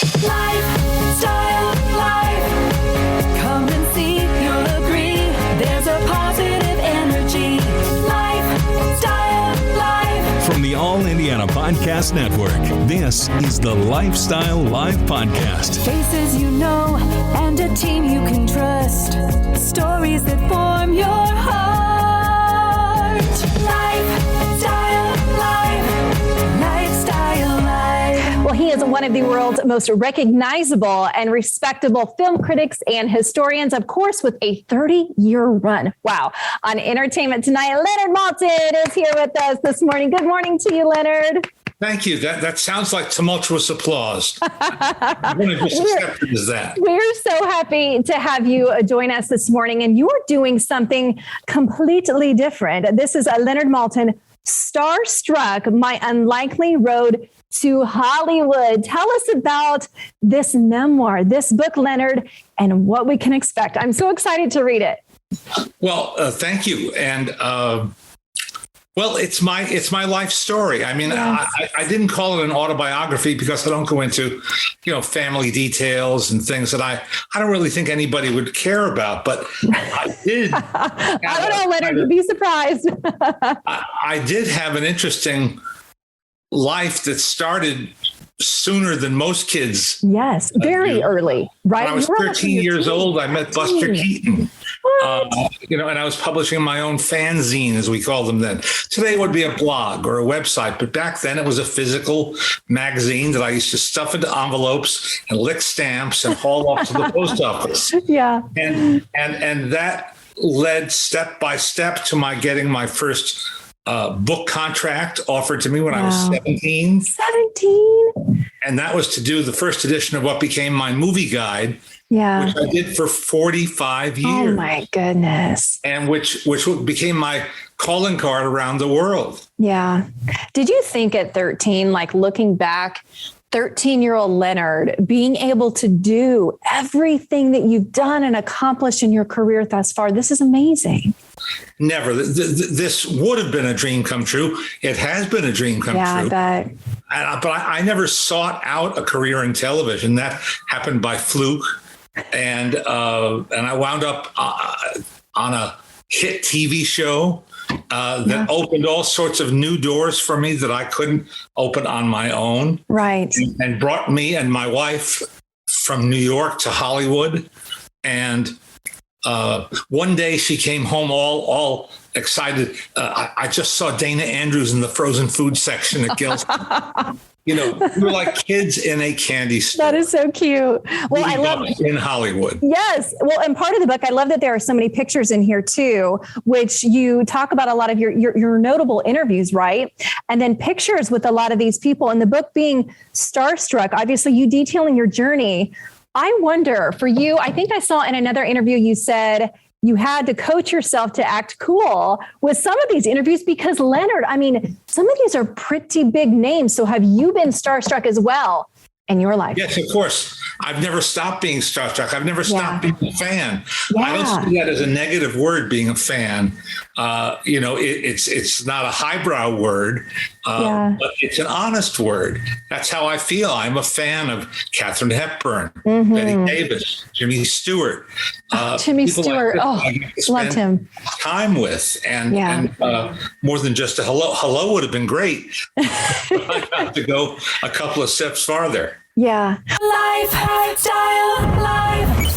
Lifestyle Live. Come and see, you'll agree. There's a positive energy. Lifestyle Live. From the All Indiana Podcast Network, this is the Lifestyle Live Podcast. Faces you know and a team you can trust. Stories that form your heart. Lifestyle Live. Lifestyle Live. Well, he is one of the world's most recognizable and respectable film critics and historians, of course, with a 30-year run. Wow. On Entertainment Tonight, Leonard Maltin is here with us this morning. Good morning to you, Leonard. Thank you. That sounds like tumultuous applause. I'm going to just accept it as that. We're so happy to have you join us this morning, and you're doing something completely different. This is Leonard Maltin, Starstruck, My Unlikely Road to Hollywood. Tell us about this memoir, this book, Leonard, and what we can expect. I'm so excited to read it. Well, thank you. And well, it's my life story. I mean, yes. I didn't call it an autobiography because I don't go into, family details and things that I don't really think anybody would care about. But I did. I don't know, Leonard. You'd be surprised. I did have an interesting life that started sooner than most kids. Yes, very early, right? When I was 13 years old, I met Buster Keaton. And I was publishing my own fanzine, as we called them then. Today it would be a blog or a website, but back then it was a physical magazine that I used to stuff into envelopes and lick stamps and haul off to the post office. Yeah. And that led step by step to my getting my first book contract offered to me when I was 17. 17? And that was to do the first edition of what became my movie guide. Yeah. Which I did for 45 years. Oh, my goodness. And which became my calling card around the world. Yeah. Did you think at 13, like looking back, 13-year-old Leonard being able to do everything that you've done and accomplished in your career thus far? This is amazing. Never. This would have been a dream come true. It has been a dream come true. I bet. But I never sought out a career in television. That happened by fluke. And I wound up on a hit TV show that opened all sorts of new doors for me that I couldn't open on my own. Right. And brought me and my wife from New York to Hollywood. And one day she came home all excited. I just saw Dana Andrews in the frozen food section at Gill's. We were like kids in a candy store. That is so cute. Well, I love in Hollywood. Yes. Well, and part of the book, I love that there are so many pictures in here too, which you talk about a lot of your notable interviews, right? And then pictures with a lot of these people, and the book being Starstruck, obviously you detailing your journey. I wonder for you, I think I saw in another interview, you said you had to coach yourself to act cool with some of these interviews because Leonard, I mean, some of these are pretty big names. So have you been starstruck as well in your life? Yes, of course. I've never stopped being starstruck. I've never stopped being a fan. Yeah. I don't see that as a negative word, being a fan. It's not a highbrow word, but it's an honest word. That's how I feel. I'm a fan of Katharine Hepburn, Betty Davis, Jimmy Stewart. Jimmy Stewart. Loved him. Time with, and more than just a hello. Hello would have been great. But I have to go a couple of steps farther. Yeah. Lifestyle Live.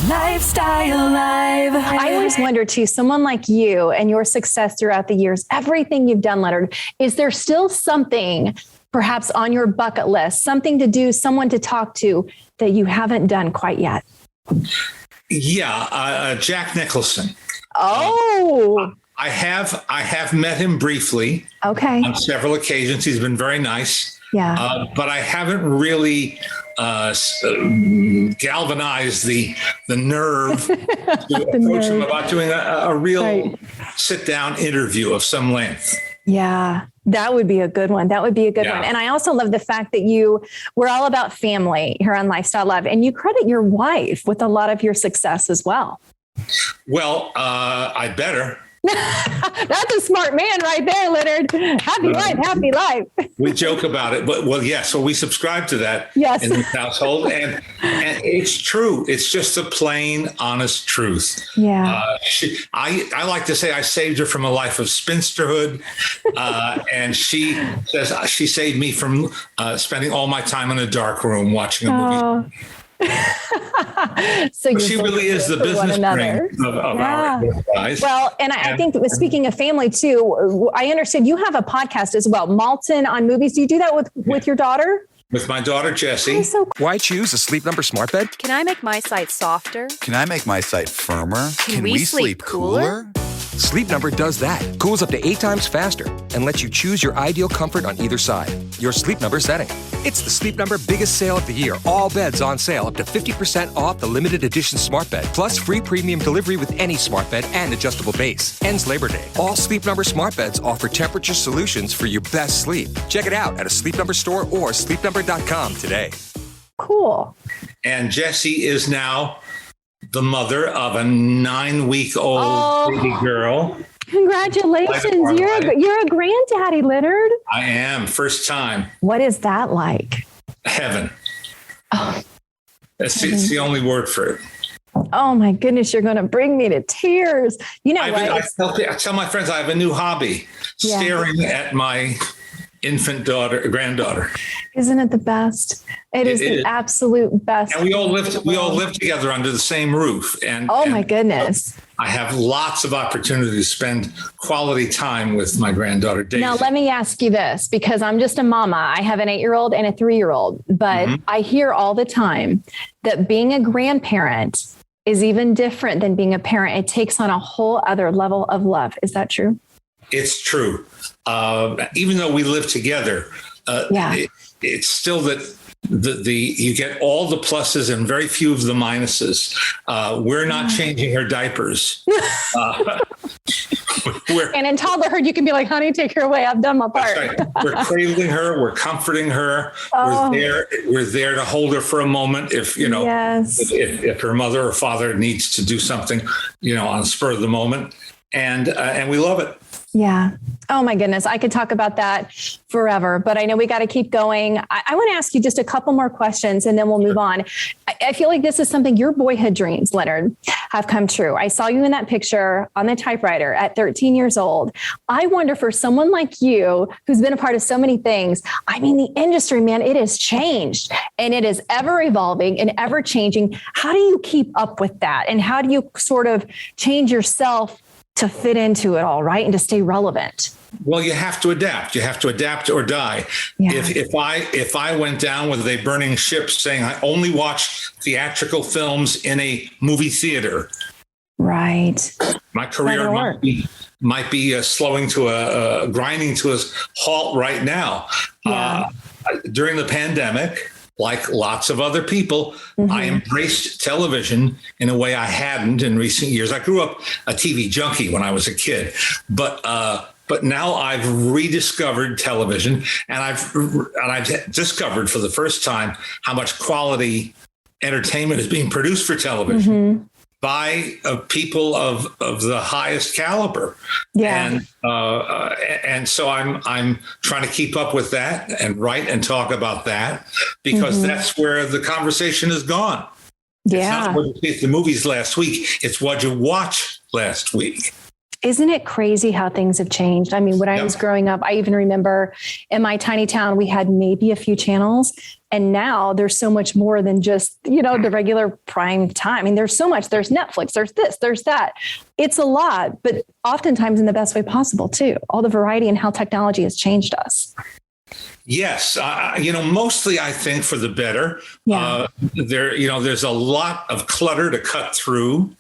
Lifestyle Live. I always wonder too, someone like you and your success throughout the years, everything you've done, Leonard, is there still something perhaps on your bucket list, something to do, someone to talk to that you haven't done quite yet? Yeah. Jack Nicholson. Oh, I have met him briefly. Okay. On several occasions. He's been very nice. Yeah. But I haven't really galvanized the nerve to approach him about doing a real sit-down interview of some length. Yeah, that would be a good one. That would be a good one. And I also love the fact that we're all about family here on Lifestyle Live, and you credit your wife with a lot of your success as well. Well, I better. That's a smart man right there, Leonard. Happy wife, happy life. We joke about it, but so we subscribe to that Yes. in this household, and it's true. It's just a plain, honest truth. Yeah. I like to say I saved her from a life of spinsterhood, and she says she saved me from spending all my time in a dark room watching a movie. So she really is the business brain of our guys. Well, and I think speaking of family too, I understand you have a podcast as well, Maltin on Movies. Do you do that with your daughter? With my daughter, Jessie. Why choose a Sleep Number smart bed? Can I make my site softer? Can I make my site firmer? Can we sleep cooler? Sleep Number does that. Cools up to 8 times faster and lets you choose your ideal comfort on either side. Your Sleep Number setting. It's the Sleep Number biggest sale of the year. All beds on sale up to 50% off the limited edition smart bed. Plus free premium delivery with any smart bed and adjustable base. Ends Labor Day. All Sleep Number smart beds offer temperature solutions for your best sleep. Check it out at a Sleep Number store or sleepnumber.com today. Cool. And Jessie is now the mother of a 9-week-old baby girl. Congratulations. You're a granddaddy, Leonard. I am. First time. What is that like? Heaven. Oh, It's the only word for it. oh my goodness, you're going to bring me to tears. You know what? I tell my friends I have a new hobby, staring at my infant granddaughter. Isn't it the best? It is the absolute best. And we all live together under the same roof. And my goodness. I have lots of opportunity to spend quality time with my granddaughter, Daisy. Now, let me ask you this, because I'm just a mama. I have an 8-year-old and a 3-year-old, but I hear all the time that being a grandparent is even different than being a parent. It takes on a whole other level of love. Is that true? It's true. Even though we live together, it's still that you get all the pluses and very few of the minuses. We're not changing her diapers. And in toddlerhood, you can be like, honey, take her away. I've done my part. Right. We're cradling her. We're comforting her. We're there to hold her for a moment. If, if her mother or father needs to do something, on the spur of the moment. And we love it. Yeah. Oh my goodness. I could talk about that forever, but I know we got to keep going. I want to ask you just a couple more questions and then we'll move on. I feel like this is something your boyhood dreams, Leonard, have come true. I saw you in that picture on the typewriter at 13 years old. I wonder for someone like you, who's been a part of so many things, I mean, the industry, man, it has changed and it is ever evolving and ever changing. How do you keep up with that? And how do you sort of change yourself to fit into it all, right? And to stay relevant? Well, you have to adapt. You have to adapt or die. Yeah. If I went down with a burning ship saying I only watch theatrical films in a movie theater, right, my career might be slowing to grinding to a halt right now. Yeah. During the pandemic, like lots of other people, I embraced television in a way I hadn't in recent years. I grew up a TV junkie when I was a kid, but now I've rediscovered television, and I've discovered for the first time how much quality entertainment is being produced for television by people of the highest caliber. Yeah. And so I'm trying to keep up with that and write and talk about that, because that's where the conversation has gone. Yeah. It's not what you see at the movies last week. It's what you watched last week. Isn't it crazy how things have changed? I mean, when I was growing up, I even remember in my tiny town, we had maybe a few channels. And now there's so much more than just, the regular prime time. I mean, there's so much. There's Netflix, there's this, there's that. It's a lot, but oftentimes in the best way possible, too. All the variety and how technology has changed us. Yes. Mostly I think for the better. Yeah. There's a lot of clutter to cut through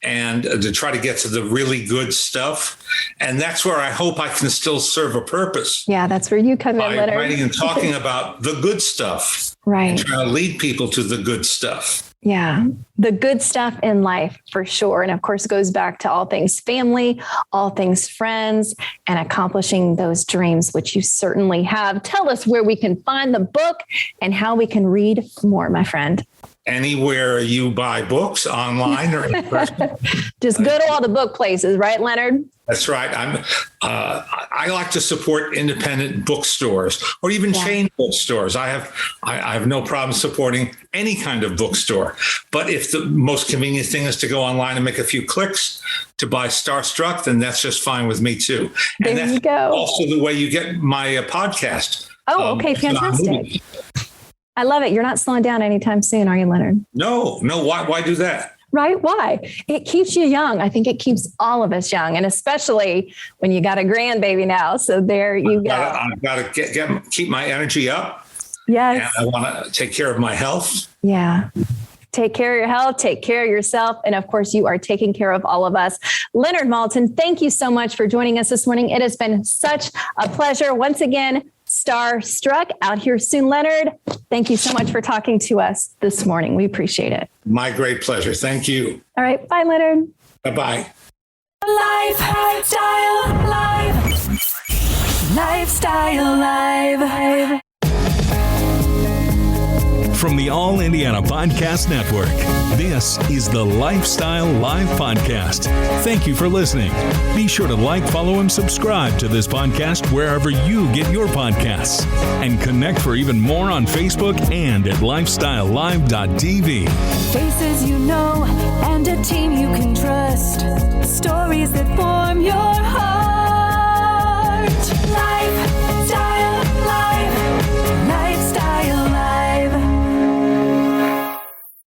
and to try to get to the really good stuff. And that's where I hope I can still serve a purpose. Yeah, that's where you come in, Leonard. Writing and talking about the good stuff. Right. And trying to lead people to the good stuff. Yeah, the good stuff in life for sure. And of course, it goes back to all things family, all things friends, and accomplishing those dreams, which you certainly have. Tell us where we can find the book and how we can read more, my friend. Anywhere you buy books, online or in person. Just go to all the book places, right, Leonard? That's right. I like to support independent bookstores or even chain bookstores. I have no problem supporting any kind of bookstore. But if the most convenient thing is to go online and make a few clicks to buy Starstruck, then that's just fine with me too. And there you go. Also the way you get my podcast. Oh, okay, fantastic. I love it. You're not slowing down anytime soon, are you, Leonard? No. Why do that? Right? Why? It keeps you young. I think it keeps all of us young, and especially when you got a grandbaby now. So there you go. I've got to keep my energy up. Yes. And I want to take care of my health. Yeah. Take care of your health, take care of yourself. And of course, you are taking care of all of us. Leonard Maltin, thank you so much for joining us this morning. It has been such a pleasure. Once again, Starstruck out here soon. Leonard, thank you so much for talking to us this morning. We appreciate it. My great pleasure. Thank you. All right. Bye, Leonard. Bye-bye. Lifestyle Live. Lifestyle Live. From the All Indiana Podcast Network, this is the Lifestyle Live Podcast. Thank you for listening. Be sure to like, follow, and subscribe to this podcast wherever you get your podcasts. And connect for even more on Facebook and at lifestylelive.tv. Faces you know and a team you can trust. Stories that form your heart.